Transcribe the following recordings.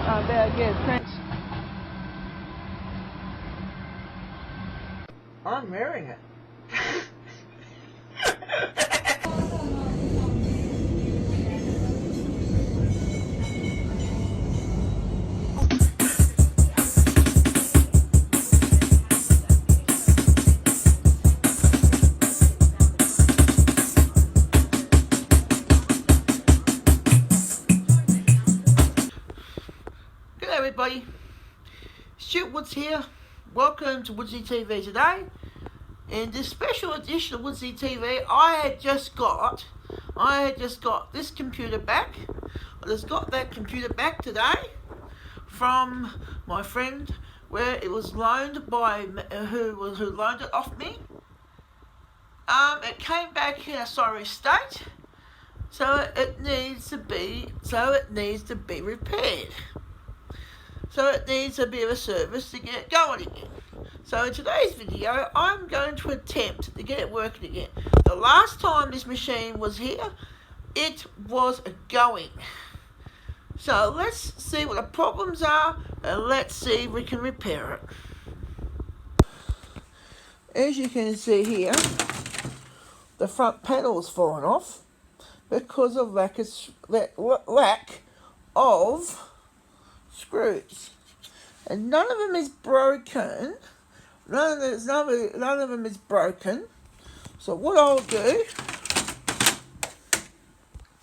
better get a trench. I'm wearing it. Good everybody, Stuart Woods here. Welcome to Woodsy TV today. In this special edition of Woodsy TV, I had just got this computer back. I just got that computer back today from my friend, where it was loaned by who loaned it off me. It came back in a sorry state, so it needs to be repaired. So it needs a bit of a service to get it going again. So in today's video, I'm going to attempt to get it working again. The last time this machine was here, it was going. So let's see what the problems are, and let's see if we can repair it. As you can see here, the front panel's fallen off because of lack of screws, and none of them is broken. None of them is broken. So what I'll do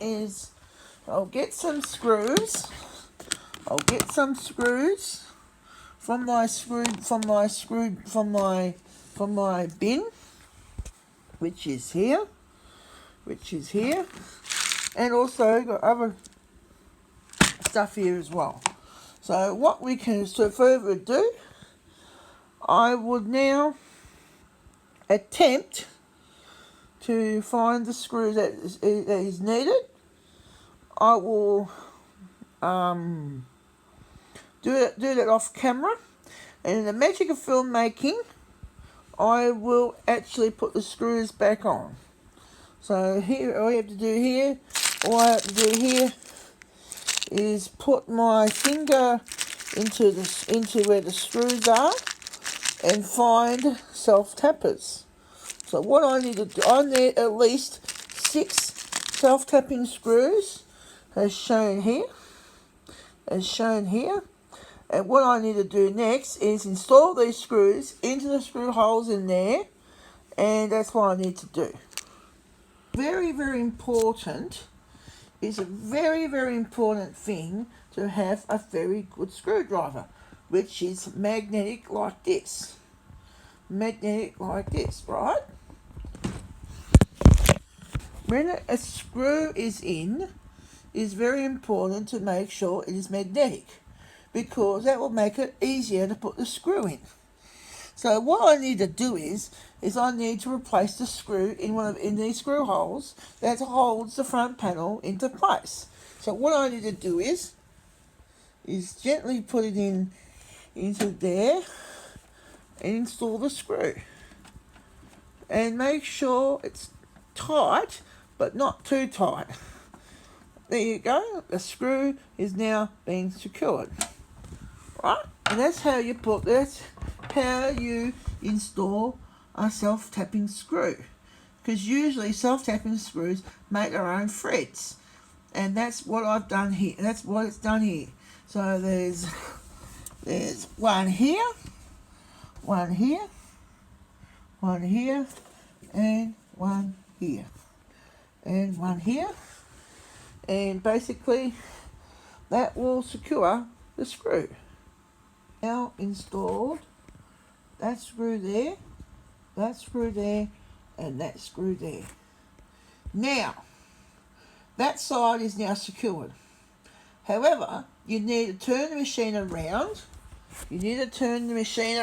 is I'll get some screws. From my bin, which is here, and also got other stuff here as well. So what we can, so further ado, I would now attempt to find the screw that is needed. I will do that off camera, and in the magic of filmmaking, I will actually put the screws back on. So here, all I have to do here is put my finger into where the screws are and find self-tappers. So what I need to do, I need at least 6 self-tapping screws, as shown here. And what I need to do next is install these screws into the screw holes in there, and that's what I need to do. Very, very important. It's a very, very important thing to have a very good screwdriver, which is magnetic like this. Right? When a screw is in, it's very important to make sure it is magnetic, because that will make it easier to put the screw in. So what I need to do is I need to replace the screw in these screw holes that holds the front panel into place. So what I need to do is gently put it into there and install the screw. And make sure it's tight, but not too tight. There you go. The screw is now being secured. Right? And that's how you install a self-tapping screw, because usually self-tapping screws make their own threads, and that's what I've done here. That's what it's done here. So there's one here, and one here, and one here, and basically that will secure the screw. Now installed that screw there, and that screw there. Now, that side is now secured. However, you need to turn the machine around. You need to turn the machine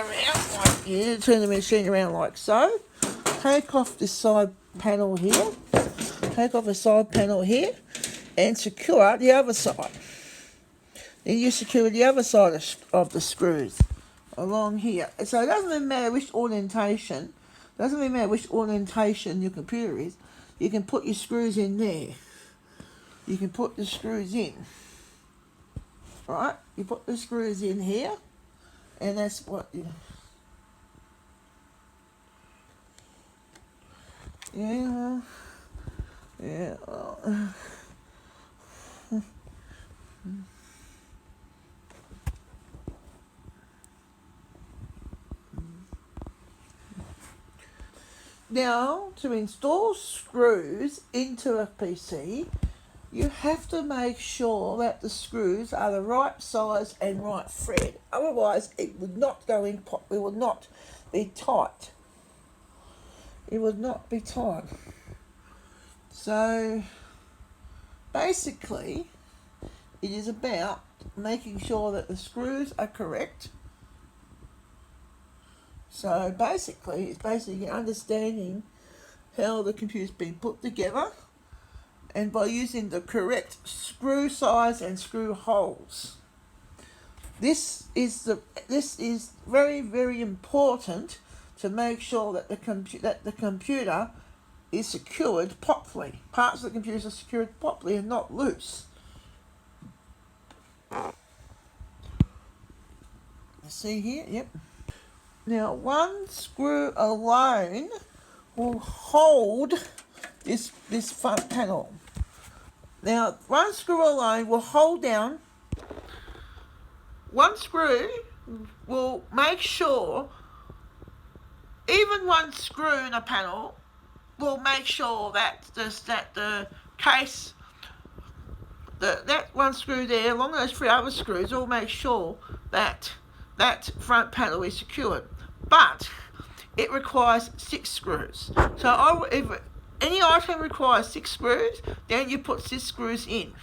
around like so. Take off the side panel here. And secure the other side. Then you secure the other side of the screws along here. So it doesn't really matter which orientation. Your computer is. You can put your screws in there. You can put the screws in. right? You put the screws in here, and that's what you... Yeah. Yeah. Now, to install screws into a PC, you have to make sure that the screws are the right size and right thread. Otherwise, it would not go in. It would not be tight. It would not be tight. So, basically, it is about making sure that the screws are correct. So basically, it's basically understanding how the computer's been put together, and by using the correct screw size and screw holes. This is very, very important to make sure that the computer is secured properly. Parts of the computer are secured properly and not loose. See here? Yep. Now, one screw alone will hold this front panel. Now, one screw alone will hold down. One screw will make sure, even one screw in a panel will make sure that the case, that one screw there, along those 3 other screws, will make sure that that front panel is secured. But it requires 6 screws. So if any item requires 6 screws, then you put 6 screws in.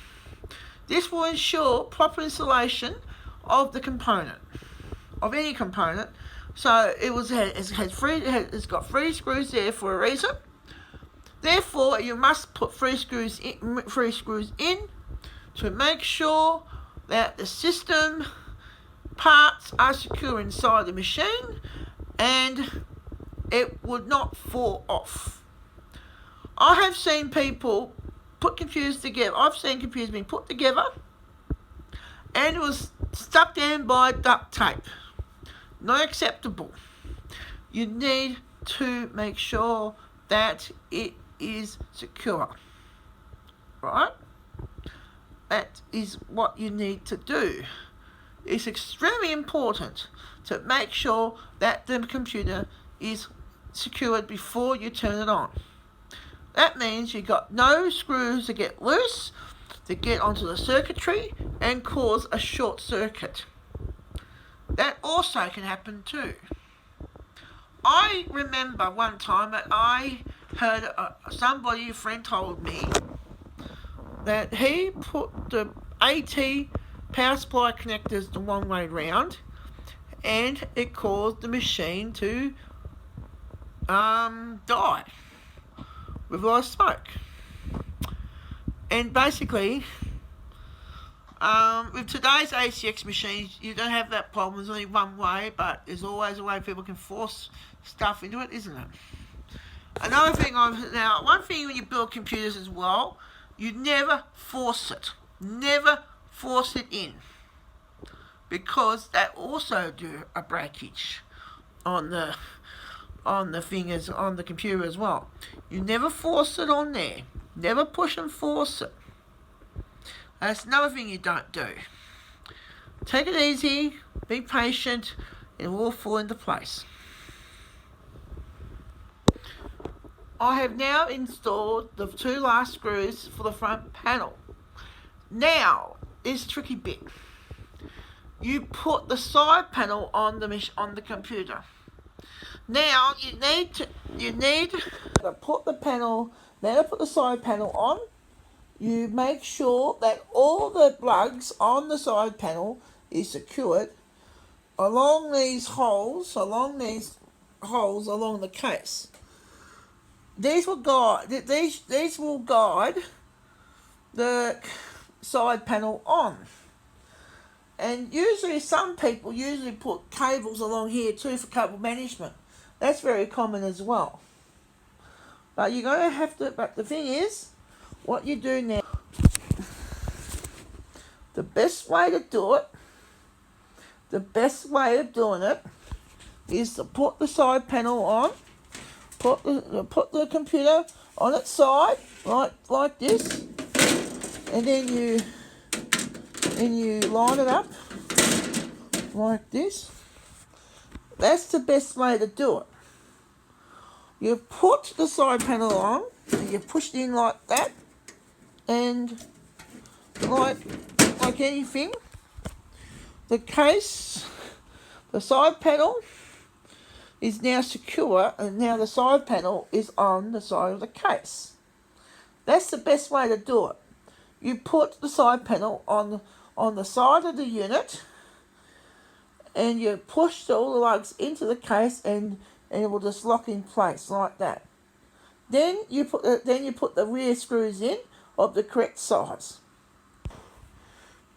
This will ensure proper installation of the component, of any component. So it's got 3 screws there for a reason. Therefore, you must put 3 screws in to make sure that the system parts are secure inside the machine and it would not fall off. I have seen people put computers together. I've seen computers being put together and it was stuck down by duct tape. Not acceptable. You need to make sure that it is secure. Right? That is what you need to do. It's extremely important to make sure that the computer is secured before you turn it on. That means you've got no screws to get loose, to get onto the circuitry and cause a short circuit. That also can happen too. I remember one time that I heard a friend told me that he put the AT power supply connectors the wrong way round and it caused the machine to die with a lot of smoke. And basically, with today's ACX machines, you don't have that problem. There's only one way, but there's always a way people can force stuff into it, isn't it? Another thing, one thing when you build computers as well, you never force it. Never force it in. Because that also do a breakage on the fingers on the computer as well. You never force it on there. Never push and force it. That's another thing you don't do. Take it easy, be patient, and it will all fall into place. I have now installed the 2 last screws for the front panel. Now, this tricky bit. You put the side panel on the computer. Now you need to put the panel. Now put the side panel on. You make sure that all the plugs on the side panel is secured along these holes, along the case. These will guide the side panel on. And usually some people put cables along here too for cable management. That's very common as well. But you're going to have to, but the thing is, what you do now, the best way to do it, the best way of doing it is to put the side panel on, put the computer on its side, like this, and then you line it up like this. That's the best way to do it. You put the side panel on, and you push it in like that, and like anything, the side panel is now secure, and now the side panel is on the side of the case. That's the best way to do it. You put the side panel on the side of the unit, and you push all the lugs into the case, and it will just lock in place like that. Then you put the rear screws in of the correct size.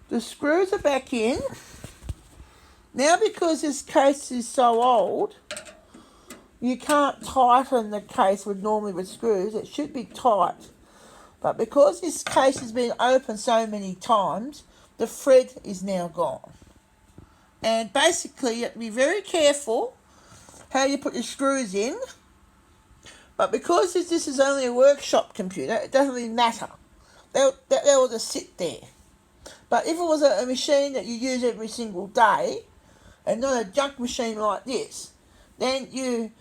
The screws are back in. Now, because this case is so old, you can't tighten the case normally with screws. It should be tight. But because this case has been opened so many times, the thread is now gone. And basically, you have to be very careful how you put your screws in. But because this is only a workshop computer, it doesn't really matter. They'll just sit there. But if it was a machine that you use every single day, and not a junk machine like this, then you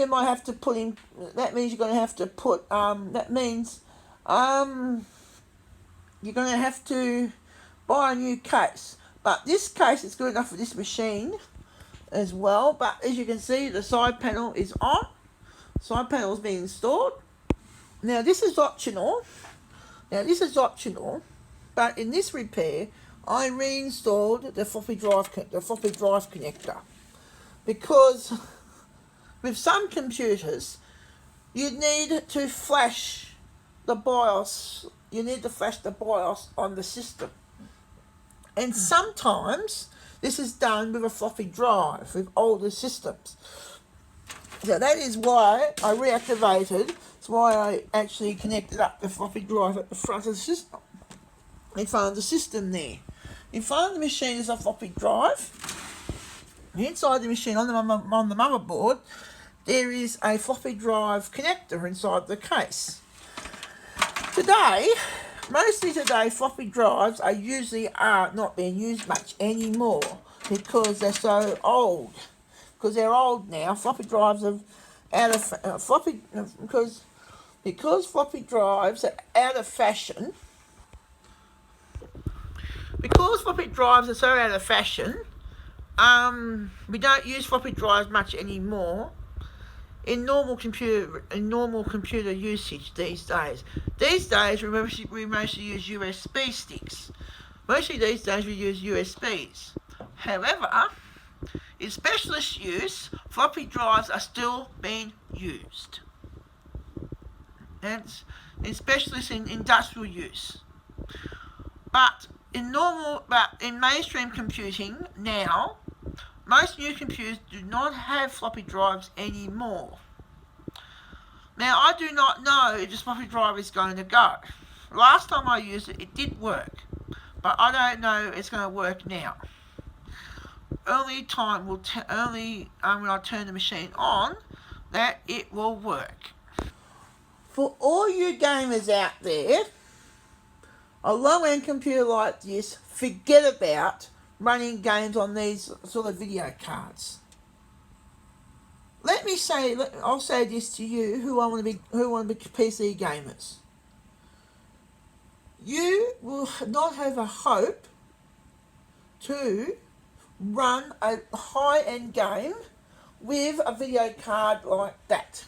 might have to put in. That means you're going to have to put. You're going to have to buy a new case. But this case is good enough for this machine as well. But as you can see, the side panel is on. Side panel is being installed. Now this is optional. But in this repair, I reinstalled the floppy drive connector, because with some computers you need to flash the BIOS. You need to flash the BIOS on the system, and sometimes this is done with a floppy drive with older systems. So that is why I reactivated. It's why I actually connected up the floppy drive at the front of the system. In front of the system there. In front of the machine is a floppy drive. Inside the machine, on the motherboard, there is a floppy drive connector inside the case. Mostly today, floppy drives are not being used much anymore because they're so old. Because they're old now, floppy drives are out of because floppy drives are out of fashion. Because floppy drives are so out of fashion, we don't use floppy drives much anymore in normal computer usage these days. These days we mostly use USB sticks. Mostly these days we use USBs. However, in specialist use, floppy drives are still being used. That's in specialist in industrial use. But in mainstream computing now, most new computers do not have floppy drives anymore. Now, I do not know if this floppy drive is going to go. Last time I used it, it did work, but I don't know if it's going to work now. Only when I turn the machine on, that it will work. For all you gamers out there, a low-end computer like this, forget about running games on these sort of video cards. I'll say this to you who want to be PC gamers. You will not have a hope to run a high-end game with a video card like that.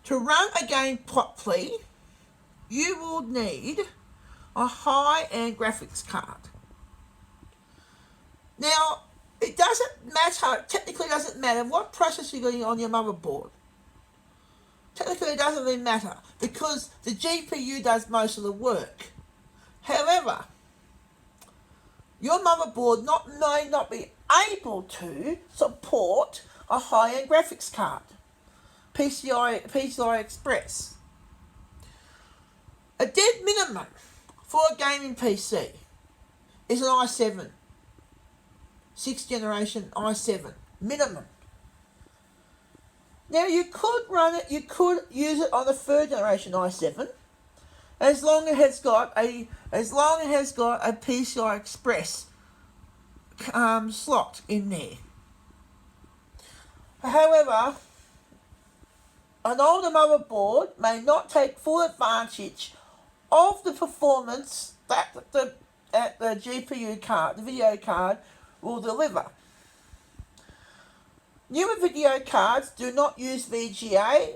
To run a game properly, you will need a high-end graphics card. Now, it technically doesn't matter what processor you're getting on your motherboard. Technically it doesn't really matter because the GPU does most of the work. However, your motherboard may not be able to support a high-end graphics card, PCI Express. A dead minimum for a gaming PC is an i7, 6th generation i7 minimum. Now you could run it, you could use it on the 3rd generation i7, as long as it has got a PCI Express slot in there. However, an older motherboard may not take full advantage of the performance that the GPU card, the video card, will deliver. Newer video cards do not use VGA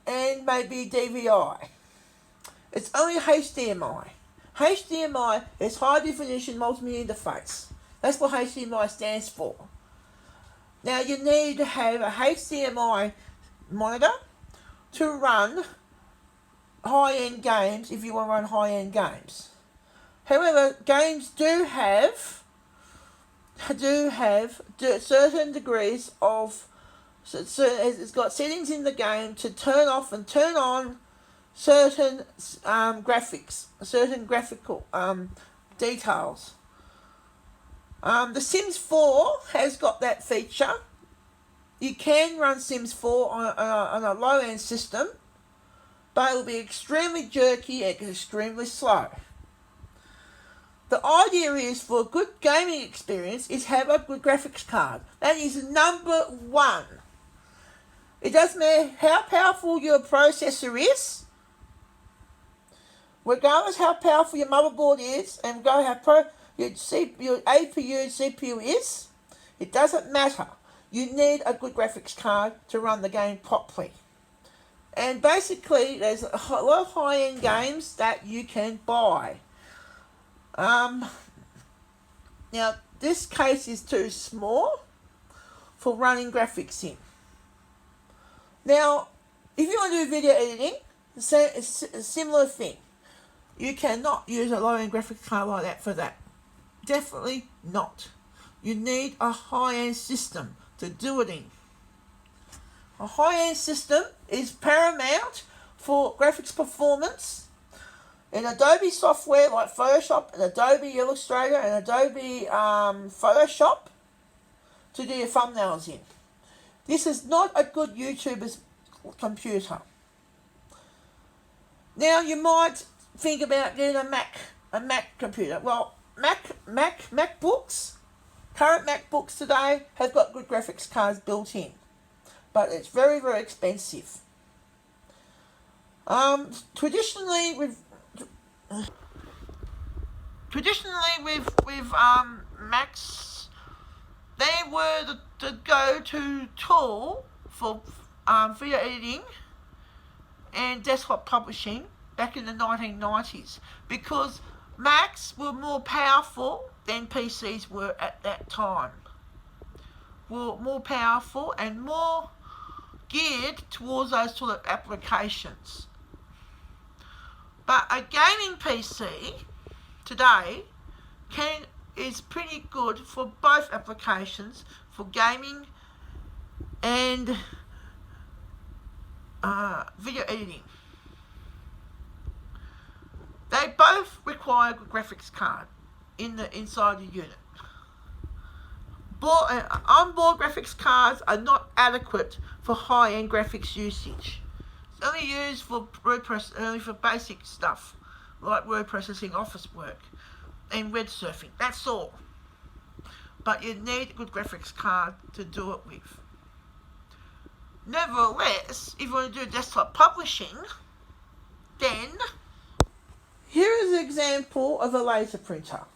and maybe DVI. It's only HDMI. HDMI is high definition multimedia interface. That's what HDMI stands for. Now you need to have a HDMI monitor to run high-end games if you want to run high-end games. However, games do have certain degrees of, it's got settings in the game to turn off and turn on certain graphics, certain graphical details. The Sims 4 has got that feature. You can run Sims 4 on a low-end system, but it will be extremely jerky and extremely slow. The idea is, for a good gaming experience, is have a good graphics card. That is number one. It doesn't matter how powerful your processor is, regardless how powerful your motherboard is, and regardless how your APU and CPU is, it doesn't matter. You need a good graphics card to run the game properly. And basically, there's a lot of high-end games that you can buy. Now, this case is too small for running graphics in. Now, if you want to do video editing, it's a similar thing. You cannot use a low-end graphics card like that for that. Definitely not. You need a high-end system to do it in. A high-end system is paramount for graphics performance in Adobe software like Photoshop and Adobe Illustrator and Adobe Photoshop to do your thumbnails in. This is not a good YouTuber's computer. Now you might think about getting a Mac computer. Well, MacBooks, current MacBooks today have got good graphics cards built in, but it's very, very expensive. Traditionally with Macs, they were the go-to tool for video editing and desktop publishing back in the 1990s, because Macs were more powerful than PCs were at that time. Were more powerful and more geared towards those sort of applications. But a gaming PC today is pretty good for both applications, for gaming and video editing. They both require a good graphics card inside the unit. Onboard graphics cards are not adequate for high-end graphics usage. It's only used for only for basic stuff like word processing, office work, and web surfing. That's all. But you need a good graphics card to do it with. Nevertheless, if you want to do desktop publishing, then here is an example of a laser printer.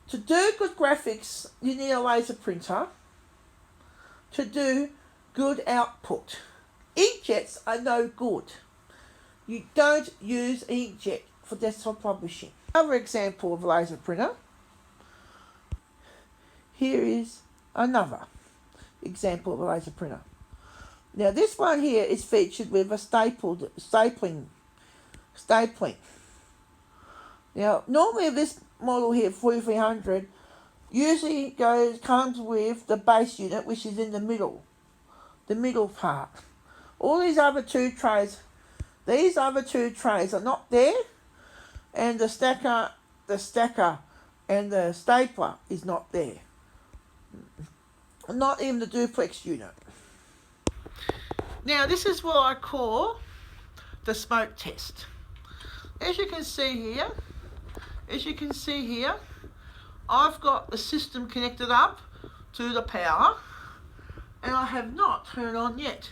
To do good graphics, you need a laser printer to do good output. Inkjets are no good. You don't use inkjet for desktop publishing. Another example of a laser printer. Here is another example of a laser printer. Now this one here is featured with a stapling. Now normally this model here, 4300, usually comes with the base unit, which is in the middle part. All these other two trays are not there, and the stacker the stacker and the stapler is not there. Not even the duplex unit. Now this is what I call the smoke test. As you can see here, I've got the system connected up to the power, and I have not turned on yet.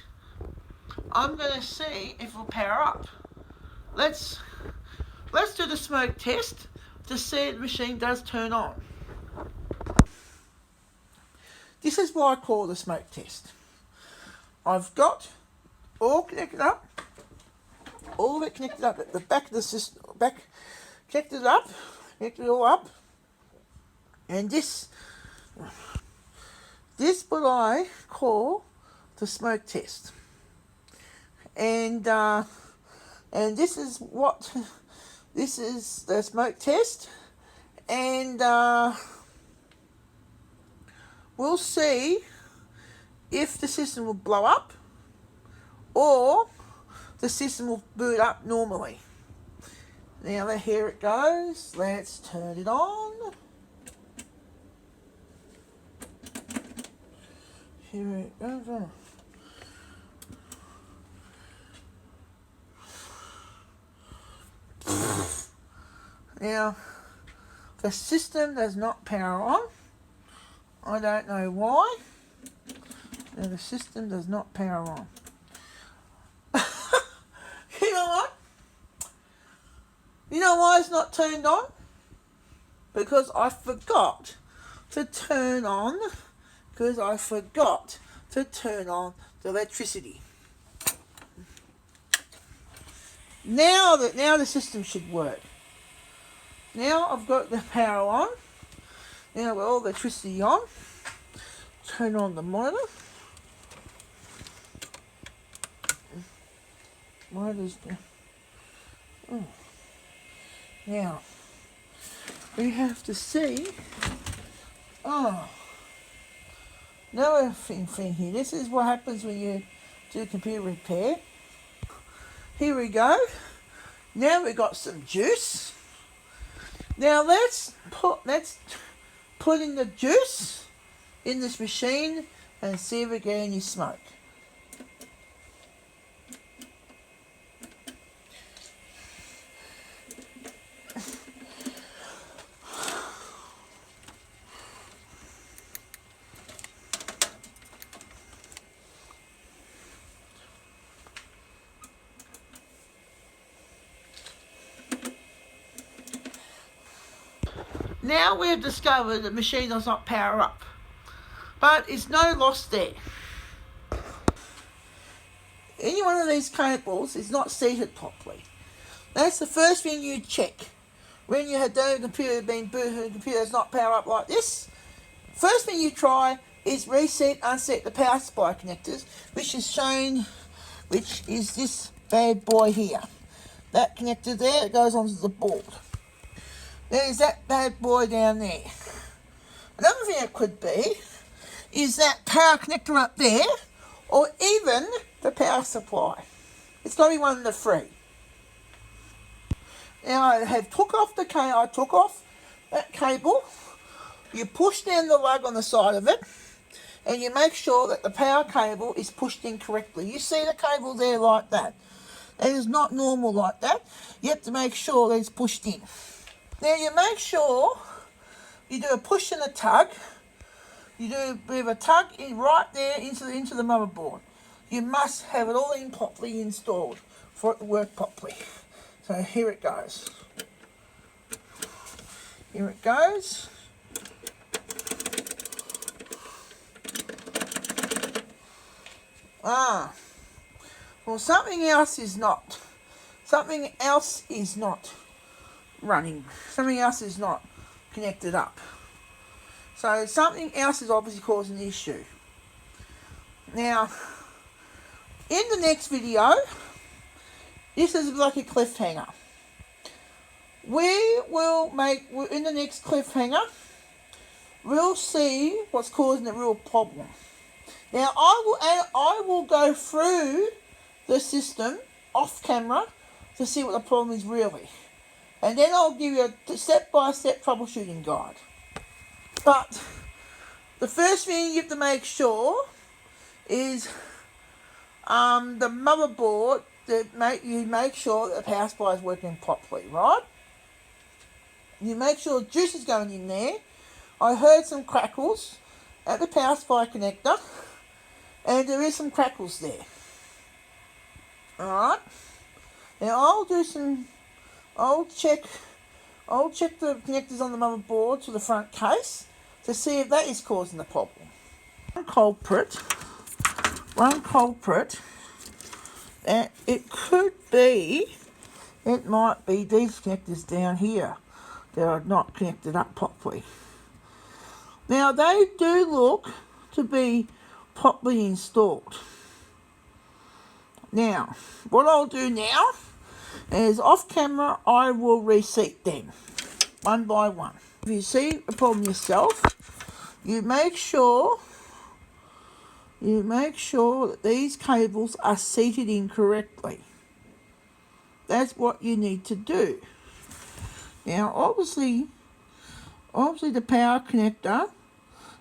I'm going to see if it'll power up. Let's do the smoke test to see if the machine does turn on. This is what I call the smoke test. I've got all connected up, all of it connected up at the back of the system, connected it all up, and this what I call the smoke test. And this is the smoke test, and we'll see if the system will blow up or the system will boot up normally. Now here it goes. Let's turn it on. Here it goes. Now, the system does not power on. I don't know why. Now, the system does not power on. You know what? You know why it's not turned on? Because I forgot to turn on. The electricity. Now the system should work. Now I've got the power on. Now with all the electricity on, turn on the monitor. Monitor's down. Oh. Now we have to see. Oh, another thing here. This is what happens when you do computer repair. Here we go. Now we've got some juice. Now let's put in the juice in this machine and see if we get any smoke. Now we have discovered the machine does not power up, but it's no loss there. Any one of these cables is not seated properly. That's the first thing you check. When you have done a computer being booted, the computer does not power up like this. First thing you try is reset, unset the power supply connectors, which is this bad boy here. That connector there, it goes onto the board. There's that bad boy down there. Another thing it could be is that power connector up there, or even the power supply. It's got to be one of the three. Now I took off that cable. You push down the lug on the side of it, and you make sure that the power cable is pushed in correctly. You see the cable there like that. That is not normal like that. You have to make sure that it's pushed in. Now you make sure you do a push and a tug. You do a bit of a tug in right there into the motherboard. You must have it all in properly installed for it to work properly. So here it goes. Here it goes. Well, something else is not running. Something else is not connected up. So something else is obviously causing the issue. Now, in the next video, this is like a cliffhanger. In the next cliffhanger, we'll see what's causing the real problem. Now, I will go through the system off camera to see what the problem is really. and then I'll give you a step-by-step troubleshooting guide. But the first thing you have to make sure is the motherboard, you make sure that the power supply is working properly, right? You make sure juice is going in there. I heard some crackles at the power supply connector, and there is some crackles there. Alright? Now I'll check the connectors on the motherboard to the front case to see if that is causing the problem. One culprit, and it might be these connectors down here that are not connected up properly. Now they do look to be properly installed. Now, what I'll do now is off camera I will reseat them one by one. If you see a problem yourself, you make sure that these cables are seated in correctly. That's what you need to do. Now, obviously the power connector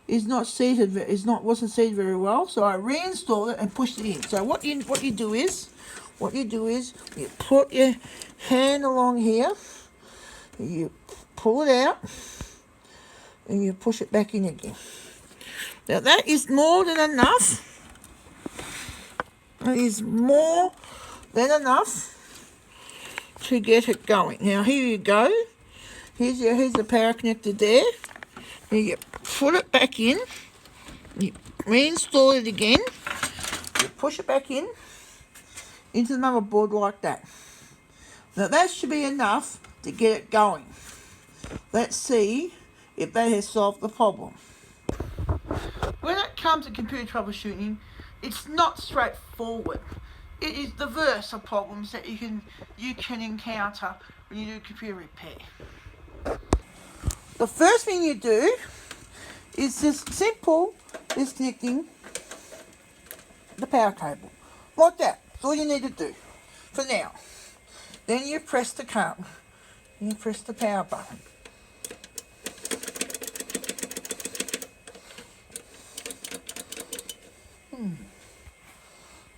wasn't seated very well, so I reinstalled it and pushed it in. So what you do is you put your hand along here, you pull it out, and you push it back in again. Now that is more than enough. That is more than enough to get it going. Now here you go. Here's the power connector there. Now you put it back in. You reinstall it again. You push it back in into the motherboard like that. Now that should be enough to get it going. Let's see if that has solved the problem. When it comes to computer troubleshooting, it's not straightforward. It is diverse of problems that you can encounter when you do computer repair. The first thing you do is just simple disconnecting the power cable. Like that. That's all you need to do for now. Then you press the power button.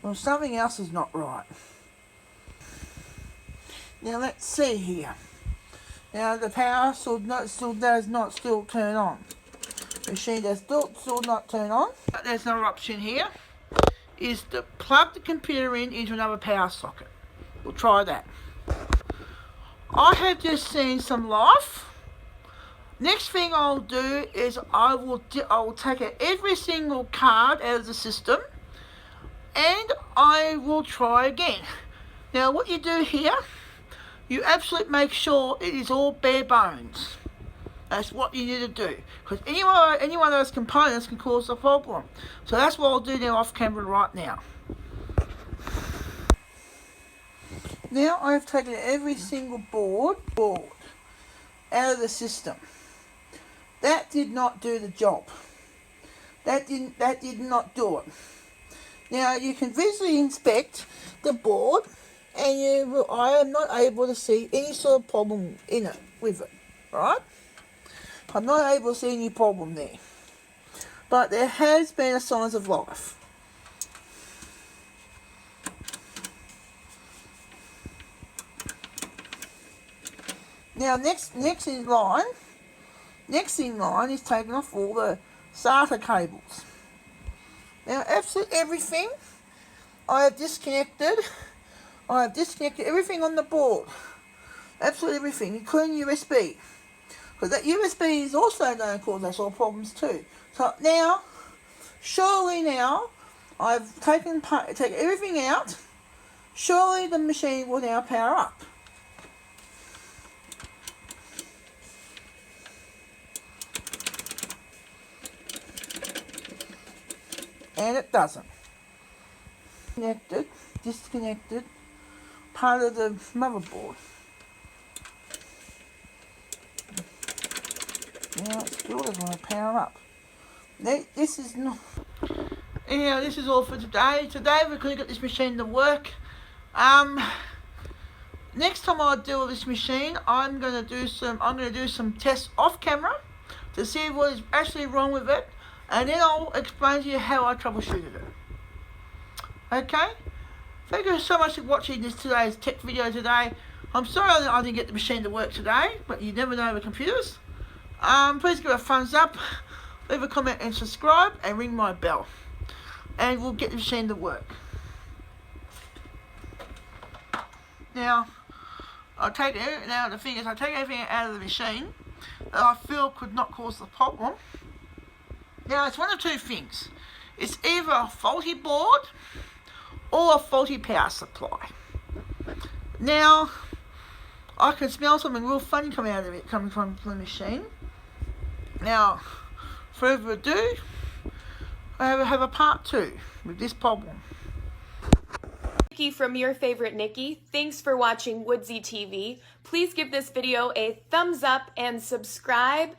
Well, something else is not right. Now let's see here. Now the power still does not turn on. The machine does still not turn on. But there's another option here. Is to plug the computer into another power socket. We'll try that. I have just seen some life. Next thing I'll do is I will take out every single card out of the system, and I will try again. Now what you do here, you absolutely make sure it is all bare bones. That's what you need to do, because any one of those components can cause a problem. So that's what I'll do now off camera right now. Now I've taken every single board out of the system. That did not do the job. That did not do it. Now you can visually inspect the board, and I am not able to see any sort of problem with it, right? I'm not able to see any problem there. But there has been a signs of life. Now next in line is taking off all the SATA cables. Now absolutely everything I have disconnected everything on the board. Absolutely everything, including USB. Because that USB is also known to cause us all problems too. So now, surely now, I've taken everything out. Surely the machine will now power up. And it doesn't. Disconnected part of the motherboard. Now it still doesn't want to power up. This is not. Anyhow, this is all for today. Today we're going to get this machine to work. next time I deal with this machine, I'm going to do some tests off camera to see what is actually wrong with it, and then I'll explain to you how I troubleshooted it. Okay? Thank you so much for watching today's tech video today. I'm sorry I didn't get the machine to work today, but you never know with computers. Please give it a thumbs up, leave a comment and subscribe, and ring my bell, and we'll get the machine to work. Now, the thing is, I take everything out of the machine that I feel could not cause the problem. Now, it's one of two things. It's either a faulty board or a faulty power supply. Now, I can smell something real funny coming out of it, coming from the machine. Now, further ado, I have a part 2 with this problem. Nikki from Your Favorite Nikki. Thanks for watching Woodsy TV. Please give this video a thumbs up and subscribe.